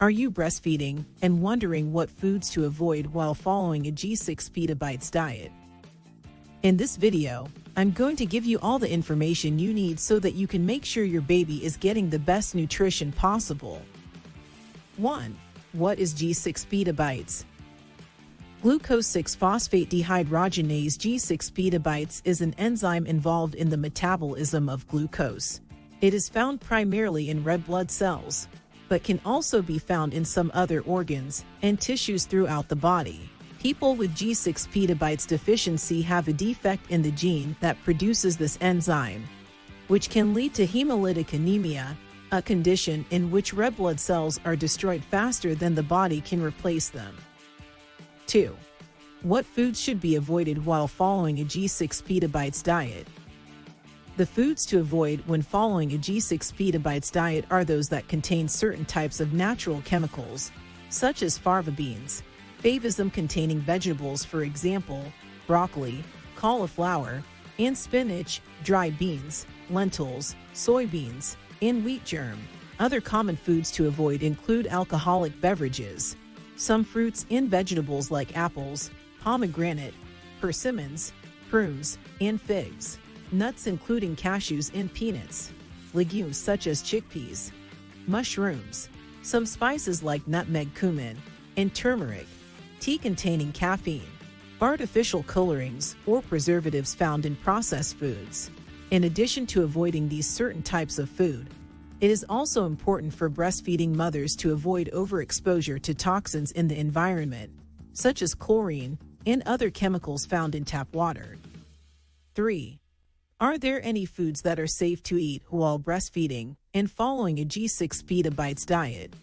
Are you breastfeeding and wondering what foods to avoid while following a G6PD diet? In this video, I'm going to give you all the information you need so that you can make sure your baby is getting the best nutrition possible. 1. What is G6PD? Glucose 6-phosphate dehydrogenase G6PD is an enzyme involved in the metabolism of glucose. It is found primarily in red blood cells, but can also be found in some other organs and tissues throughout the body. People with G6PD deficiency have a defect in the gene that produces this enzyme, which can lead to hemolytic anemia, a condition in which red blood cells are destroyed faster than the body can replace them. 2. What foods should be avoided while following a G6PD diet? The foods to avoid when following a G6PD diet are those that contain certain types of natural chemicals, such as fava beans, favism-containing vegetables, for example, broccoli, cauliflower, and spinach, dry beans, lentils, soybeans, and wheat germ. Other common foods to avoid include alcoholic beverages, some fruits and vegetables like apples, pomegranate, persimmons, prunes, and figs, nuts including cashews and peanuts, legumes such as chickpeas, mushrooms, some spices like nutmeg, cumin, and turmeric, tea containing caffeine, artificial colorings or preservatives found in processed foods. In addition to avoiding these certain types of food, it is also important for breastfeeding mothers to avoid overexposure to toxins in the environment, such as chlorine and other chemicals found in tap water. 3. Are there any foods that are safe to eat while breastfeeding and following a G6PD diet?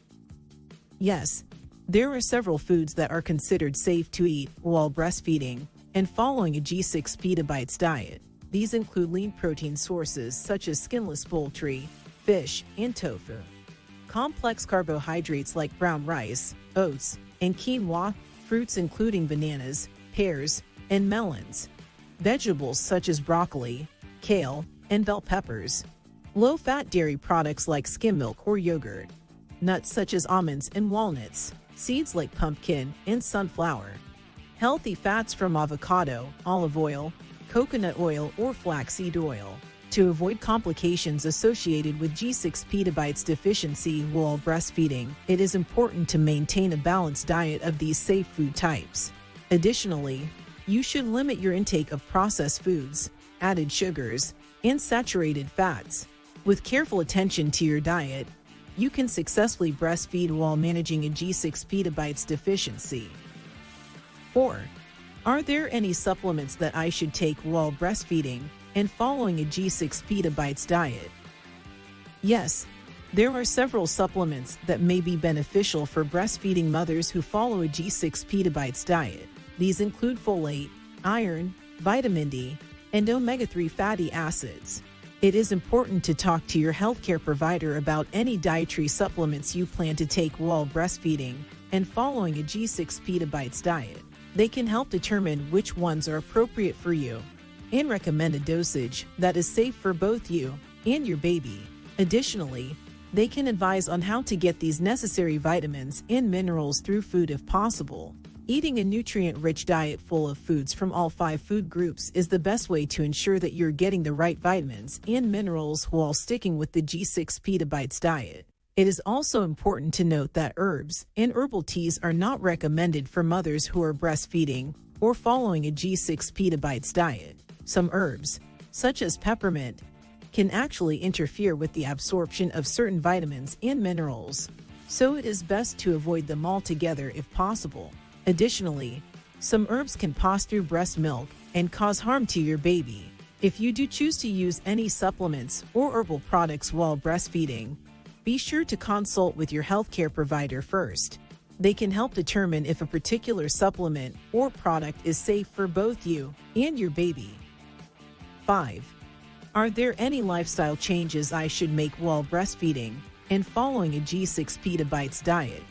Yes, there are several foods that are considered safe to eat while breastfeeding and following a G6PD diet. These include lean protein sources such as skinless poultry, fish, and tofu. Complex carbohydrates like brown rice, oats, and quinoa, fruits including bananas, pears, and melons. Vegetables such as broccoli, kale, and bell peppers. Low-fat dairy products like skim milk or yogurt. Nuts such as almonds and walnuts. Seeds like pumpkin and sunflower. Healthy fats from avocado, olive oil, coconut oil, or flaxseed oil. To avoid complications associated with G6PD deficiency while breastfeeding, it is important to maintain a balanced diet of these safe food types. Additionally, you should limit your intake of processed foods, added sugars, and saturated fats. With careful attention to your diet, you can successfully breastfeed while managing a G6PD deficiency. 4. Are there any supplements that I should take while breastfeeding and following a G6PD diet? Yes, there are several supplements that may be beneficial for breastfeeding mothers who follow a G6PD diet. These include folate, iron, vitamin D, and omega-3 fatty acids. It is important to talk to your healthcare provider about any dietary supplements you plan to take while breastfeeding and following a G6PD diet. They can help determine which ones are appropriate for you and recommend a dosage that is safe for both you and your baby. Additionally, they can advise on how to get these necessary vitamins and minerals through food if possible. Eating a nutrient-rich diet full of foods from all 5 food groups is the best way to ensure that you're getting the right vitamins and minerals while sticking with the G6PD diet. It is also important to note that herbs and herbal teas are not recommended for mothers who are breastfeeding or following a G6PD diet. Some herbs, such as peppermint, can actually interfere with the absorption of certain vitamins and minerals, so it is best to avoid them altogether if possible. Additionally, some herbs can pass through breast milk and cause harm to your baby. If you do choose to use any supplements or herbal products while breastfeeding, be sure to consult with your healthcare provider first. They can help determine if a particular supplement or product is safe for both you and your baby. 5. Are there any lifestyle changes I should make while breastfeeding and following a G6PD diet?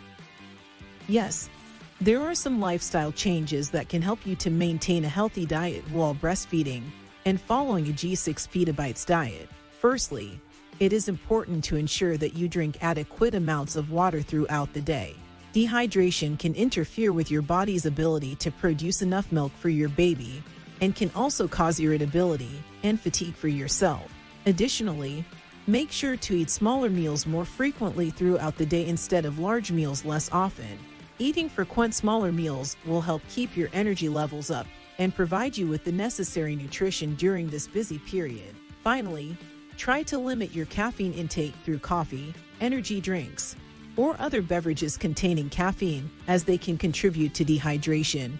Yes, there are some lifestyle changes that can help you to maintain a healthy diet while breastfeeding and following a G6PD diet. Firstly, it is important to ensure that you drink adequate amounts of water throughout the day. Dehydration can interfere with your body's ability to produce enough milk for your baby and can also cause irritability and fatigue for yourself. Additionally, make sure to eat smaller meals more frequently throughout the day instead of large meals less often. Eating frequent smaller meals will help keep your energy levels up and provide you with the necessary nutrition during this busy period. Finally, try to limit your caffeine intake through coffee, energy drinks, or other beverages containing caffeine, as they can contribute to dehydration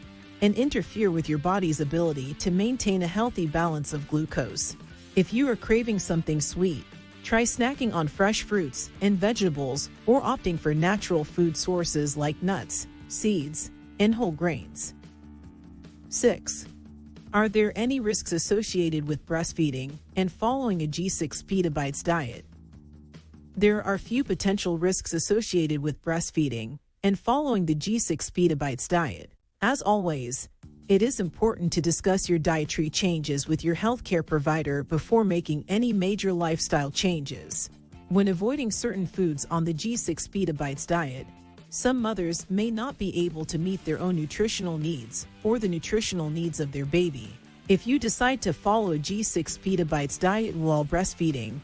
and interfere with your body's ability to maintain a healthy balance of glucose. If you are craving something sweet, try snacking on fresh fruits and vegetables or opting for natural food sources like nuts, seeds, and whole grains. 6. Are there any risks associated with breastfeeding and following a G6PD diet? There are few potential risks associated with breastfeeding and following the G6PD diet. As always, it is important to discuss your dietary changes with your healthcare provider before making any major lifestyle changes. When avoiding certain foods on the G6PD diet, some mothers may not be able to meet their own nutritional needs or the nutritional needs of their baby. If you decide to follow a G6PD diet while breastfeeding,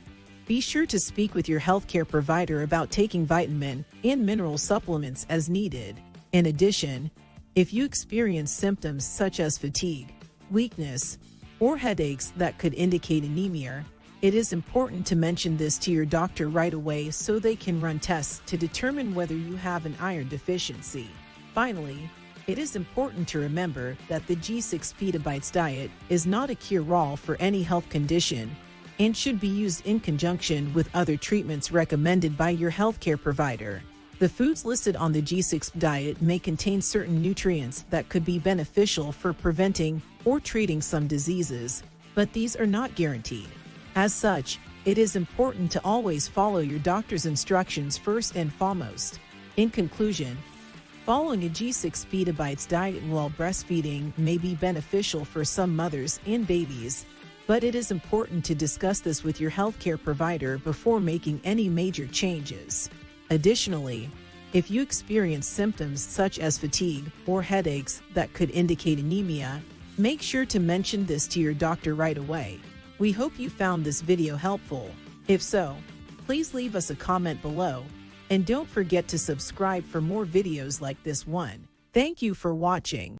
be sure to speak with your healthcare provider about taking vitamin and mineral supplements as needed. In addition, if you experience symptoms such as fatigue, weakness, or headaches that could indicate anemia, it is important to mention this to your doctor right away so they can run tests to determine whether you have an iron deficiency. Finally, it is important to remember that the G6PD diet is not a cure-all for any health condition and should be used in conjunction with other treatments recommended by your healthcare provider. The foods listed on the G6 diet may contain certain nutrients that could be beneficial for preventing or treating some diseases, but these are not guaranteed. As such, it is important to always follow your doctor's instructions first and foremost. In conclusion, following a G6PD diet while breastfeeding may be beneficial for some mothers and babies, but it is important to discuss this with your healthcare provider before making any major changes. Additionally, if you experience symptoms such as fatigue or headaches that could indicate anemia, make sure to mention this to your doctor right away. We hope you found this video helpful. If so, please leave us a comment below, and don't forget to subscribe for more videos like this one. Thank you for watching.